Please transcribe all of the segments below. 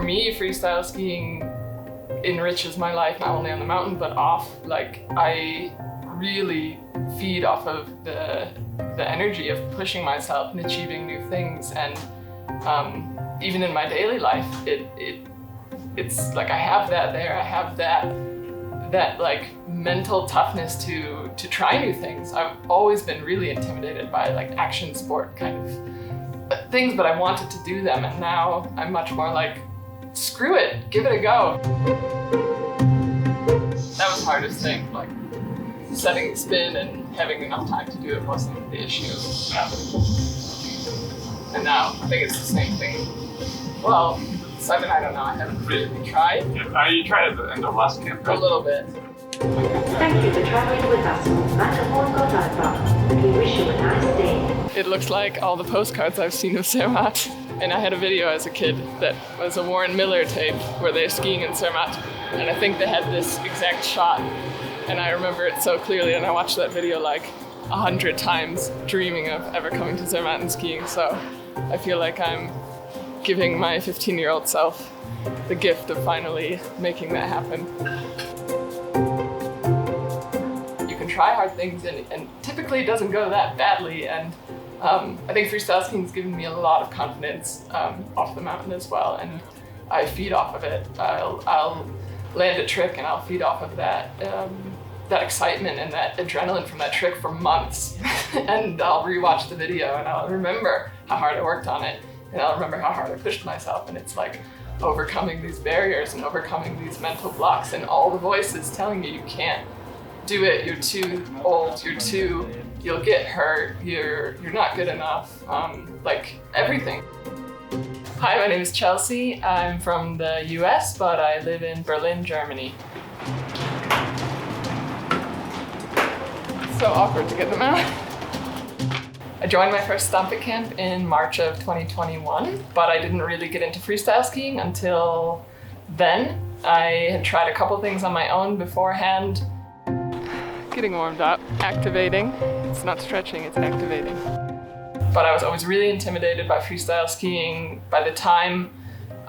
me, freestyle skiing enriches my life, not only on the mountain, but off. Like, I really feed off of the energy of pushing myself and achieving new things. And even in my daily life, it's like I have that there. I have that like mental toughness to try new things. I've always been really intimidated by like action sport kind of things, but I wanted to do them, and now I'm much more like, screw it, give it a go. That was the hardest thing, like setting the spin and having enough time to do it wasn't the issue. And now I think it's the same thing. Well, 7, I don't know, I haven't really tried. Yeah, you tried at the end of last camp, right? A little bit. Thank you for traveling with us. We wish you a nice day. It looks like all the postcards I've seen of Zermatt. And I had a video as a kid that was a Warren Miller tape where they're skiing in Zermatt. And I think they had this exact shot. And I remember it so clearly, and I watched that video like 100 times, dreaming of ever coming to Zermatt and skiing. So I feel like I'm giving my 15-year-old self the gift of finally making that happen. You can try hard things, and typically it doesn't go that badly. And I think freestyle skiing has given me a lot of confidence off the mountain as well, and I feed off of it. I'll land a trick and I'll feed off of that excitement and that adrenaline from that trick for months. And I'll rewatch the video and I'll remember how hard I worked on it, and I'll remember how hard I pushed myself, and it's like overcoming these barriers and overcoming these mental blocks and all the voices telling you can't do it, you're too old, you'll get hurt, you're not good enough, like everything. Hi, my name is Chelsea. I'm from the US, but I live in Berlin, Germany. So awkward to get them out. I joined my first Stomp It camp in March of 2021, but I didn't really get into freestyle skiing until then. I had tried a couple things on my own beforehand. Getting warmed up, activating. It's not stretching, it's activating. But I was always really intimidated by freestyle skiing. By the time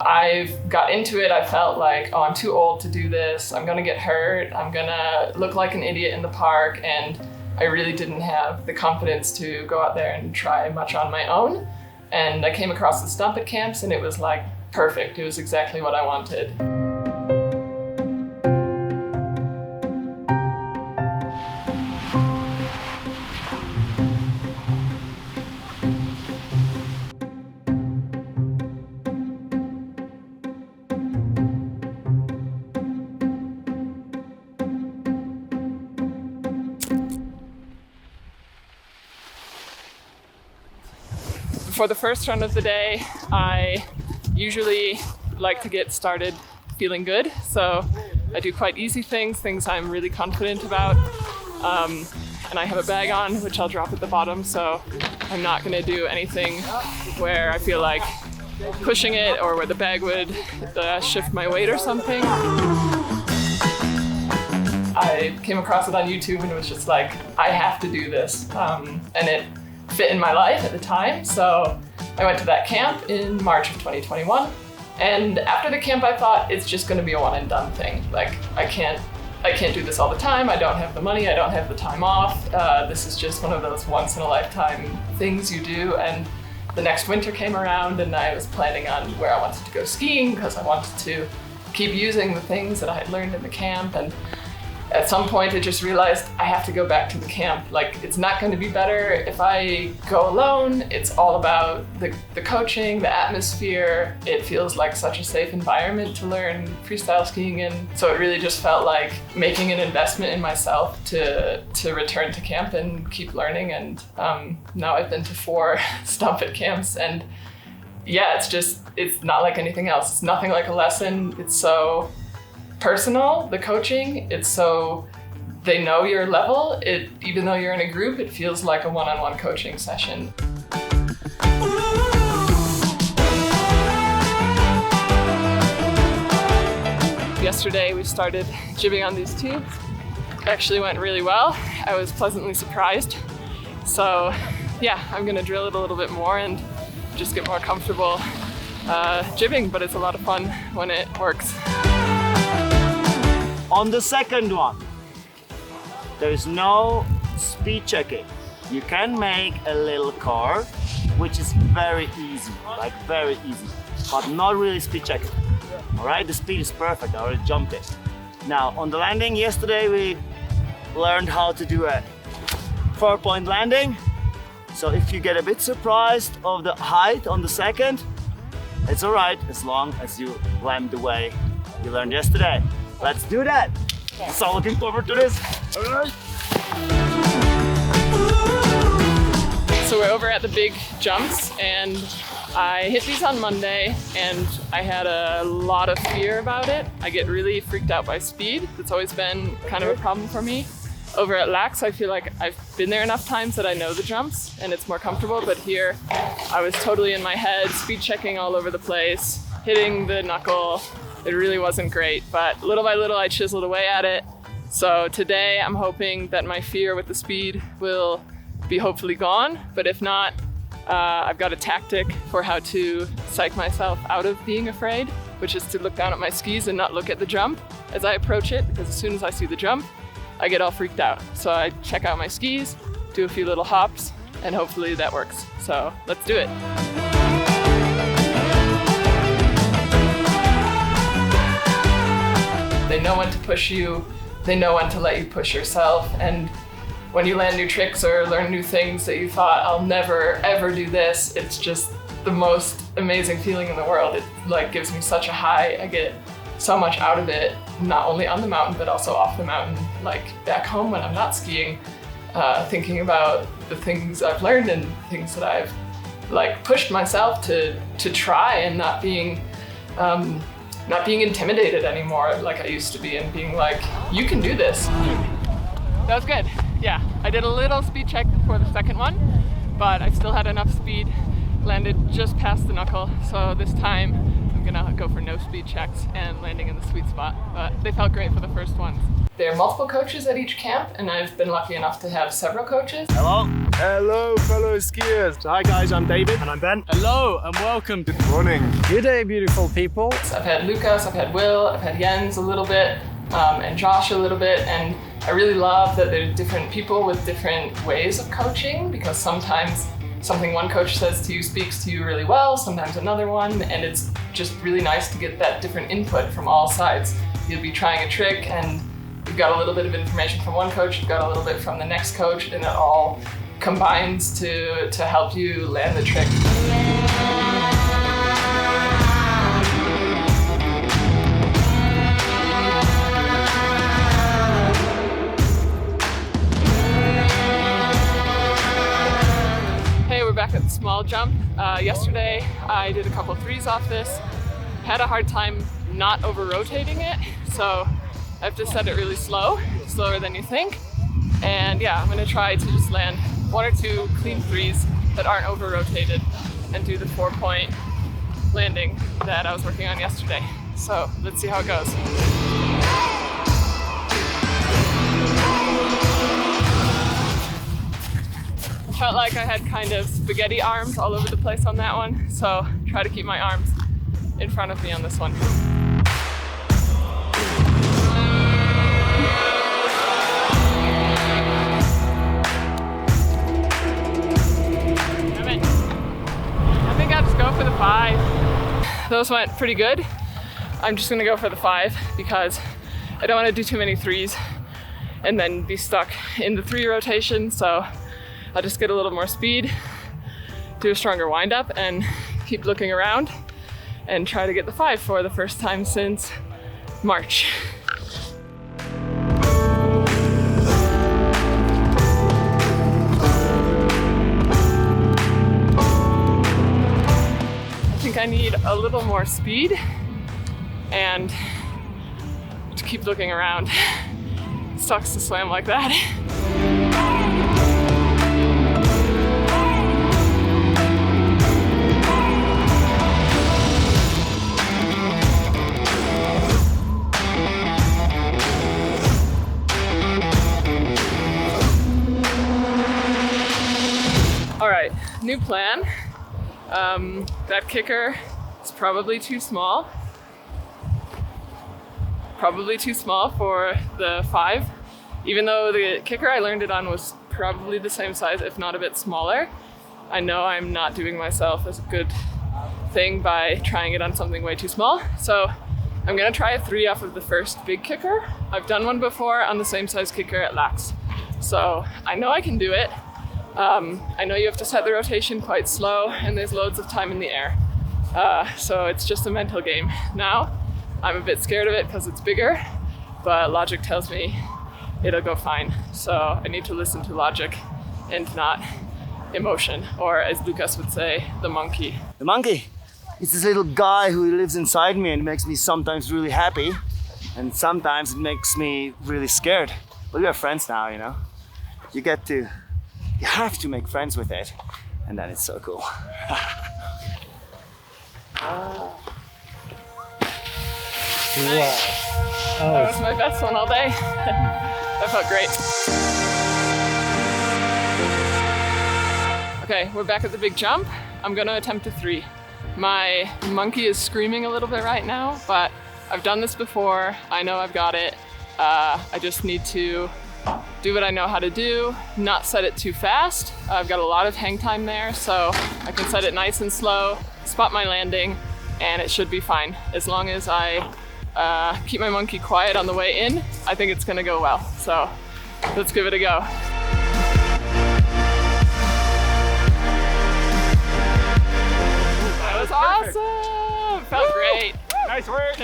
I got into it, I felt like, oh, I'm too old to do this. I'm gonna get hurt. I'm gonna look like an idiot in the park. And I really didn't have the confidence to go out there and try much on my own. And I came across the Stomp It camps, and it was like perfect. It was exactly what I wanted. For the first run of the day, I usually like to get started feeling good. So I do quite easy things I'm really confident about. And I have a bag on, which I'll drop at the bottom. So I'm not gonna do anything where I feel like pushing it or where the bag would shift my weight or something. I came across it on YouTube and it was just like, I have to do this. And it fit in my life at the time, so I went to that camp in March of 2021, and after the camp I thought it's just going to be a one and done thing. Like I can't do this all the time. I don't have the money, I don't have the time off. This is just one of those once in a lifetime things you do. And the next winter came around and I was planning on where I wanted to go skiing because I wanted to keep using the things that I had learned in the camp. And at some point I just realized I have to go back to the camp. Like, it's not going to be better if I go alone. It's all about the coaching, the atmosphere. It feels like such a safe environment to learn freestyle skiing in. So it really just felt like making an investment in myself to return to camp and keep learning. And now I've been to 4 Stomp It camps, and yeah, it's not like anything else. It's nothing like a lesson. It's so personal, the coaching, it's so they know your level. Even though you're in a group, it feels like a one-on-one coaching session. Yesterday we started jibbing on these tubes. It actually went really well. I was pleasantly surprised. So yeah, I'm gonna drill it a little bit more and just get more comfortable jibbing, but it's a lot of fun when it works. On the second one, there is no speed checking. You can make a little curve, which is very easy, like very easy, but not really speed checking. All right, the speed is perfect, I already jumped it. Now, on the landing, yesterday we learned how to do a 4-point landing. So if you get a bit surprised of the height on the second, it's all right, as long as you land the way you learned yesterday. Let's do that. So looking forward to this. All right. So we're over at the big jumps, and I hit these on Monday, and I had a lot of fear about it. I get really freaked out by speed. That's always been kind of a problem for me. Over at Lax, I feel like I've been there enough times that I know the jumps and it's more comfortable, but here I was totally in my head, speed checking all over the place, hitting the knuckle. It really wasn't great, but little by little I chiseled away at it. So today I'm hoping that my fear with the speed will be hopefully gone, but if not, I've got a tactic for how to psych myself out of being afraid, which is to look down at my skis and not look at the jump as I approach it, because as soon as I see the jump, I get all freaked out. So I check out my skis, do a few little hops, and hopefully that works. So let's do it. They know when to push you, they know when to let you push yourself, and when you land new tricks or learn new things that you thought, I'll never ever do this, it's just the most amazing feeling in the world. It like gives me such a high. I get so much out of it, not only on the mountain, but also off the mountain, like back home when I'm not skiing, thinking about the things I've learned and things that I've like pushed myself to try, and not being intimidated anymore like I used to be, and being like, you can do this. That was good. Yeah, I did a little speed check for the second one, but I still had enough speed, landed just past the knuckle, so this time I'm gonna go for no speed checks and landing in the sweet spot, but they felt great for the first ones. There are multiple coaches at each camp, and I've been lucky enough to have several coaches. Hello. Hello, fellow skiers. So hi guys, I'm David. And I'm Ben. Hello and welcome. Good morning. Good day, beautiful people. I've had Lucas, I've had Will, I've had Jens a little bit, and Josh a little bit, and I really love that there's different people with different ways of coaching, because sometimes something one coach says to you speaks to you really well, sometimes another one, and it's just really nice to get that different input from all sides. You'll be trying a trick and you've got a little bit of information from one coach, you've got a little bit from the next coach, and it all combines to help you land the trick. Back at the small jump. Yesterday I did a couple threes off this. Had a hard time not over rotating it, so I have to set it really slow, slower than you think. And yeah, I'm gonna try to just land 1 or 2 clean threes that aren't over rotated and do the 4-point landing that I was working on yesterday. So let's see how it goes. Felt like I had kind of spaghetti arms all over the place on that one, so try to keep my arms in front of me on this one. Damn it. I think I'll just go for the 5. Those went pretty good. I'm just gonna go for the 5 because I don't want to do too many threes and then be stuck in the 3 rotation, so I'll just get a little more speed, do a stronger windup, and keep looking around and try to get the 5 for the first time since March. I think I need a little more speed and to keep looking around. It sucks to swim like that. All right, new plan. That kicker It's probably too small. Probably too small for the 5. Even though the kicker I learned it on was probably the same size, if not a bit smaller. I know I'm not doing myself as a good thing by trying it on something way too small. So I'm gonna try a 3 off of the first big kicker. I've done one before on the same size kicker at lax. So I know I can do it. I know you have to set the rotation quite slow and there's loads of time in the air. So it's just a mental game. Now, I'm a bit scared of it because it's bigger, but logic tells me it'll go fine. So I need to listen to logic and not emotion, or as Lucas would say, the monkey. The monkey, it's this little guy who lives inside me and makes me sometimes really happy, and sometimes it makes me really scared. But we are friends now, you know? You have to make friends with it, and then it's so cool. Nice. That was my best one all day. That felt great. Okay, we're back at the big jump. I'm gonna attempt a 3. My monkey is screaming a little bit right now, but I've done this before. I know I've got it. I just need to do what I know how to do, not set it too fast. I've got a lot of hang time there, so I can set it nice and slow, spot my landing, and it should be fine. As long as I keep my monkey quiet on the way in, I think it's gonna go well. So let's give it a go. That was awesome! Felt great. Nice work.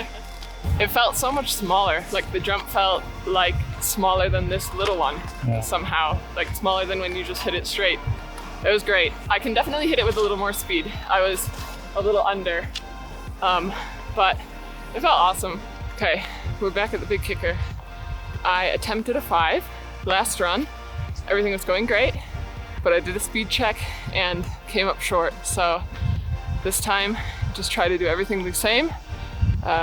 It felt so much smaller. Like the jump felt like smaller than this little one somehow. Like smaller than when you just hit it straight. It was great. I can definitely hit it with a little more speed. I was a little under, but it felt awesome. Okay, we're back at the big kicker. I attempted a 5 last run. Everything was going great, but I did a speed check and came up short. So this time, just try to do everything the same.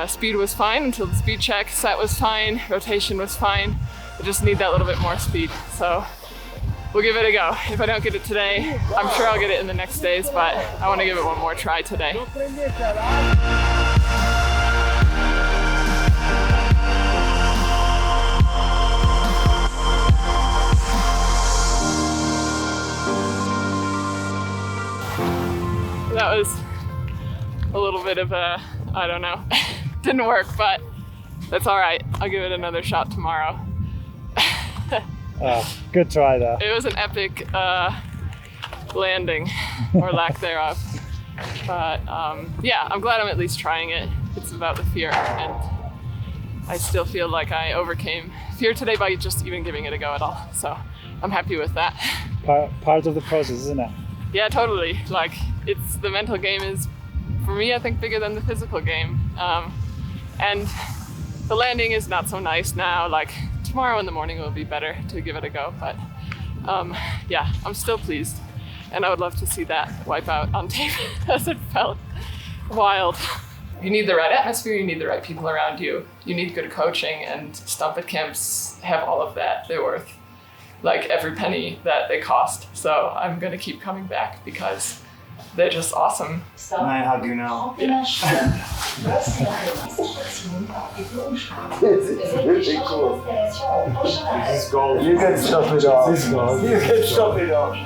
Speed was fine until the speed check. Set was fine, rotation was fine. I just need that little bit more speed. So we'll give it a go. If I don't get it today, I'm sure I'll get it in the next days, but I want to give it one more try today. That was a little bit of a, I don't know, didn't work, but that's all right. I'll give it another shot tomorrow. Good try though. It was an epic landing, or lack thereof. But yeah, I'm glad I'm at least trying it. It's about the fear, and I still feel like I overcame fear today by just even giving it a go at all. So I'm happy with that. Part of the process, isn't it? Yeah, totally. Like, it's the mental game is, for me, I think bigger than the physical game. And the landing is not so nice now. Like, tomorrow in the morning will be better to give it a go. But yeah, I'm still pleased. And I would love to see that wipe out on tape as it felt wild. You need the right atmosphere, you need the right people around you. You need good coaching, and Stomp It camps have all of that. They're worth like every penny that they cost. So I'm gonna keep coming back because they're just awesome. Can I hug you now? Yeah. This is really cool. This is gold. You can stop it off. This is gold. You can stop it off.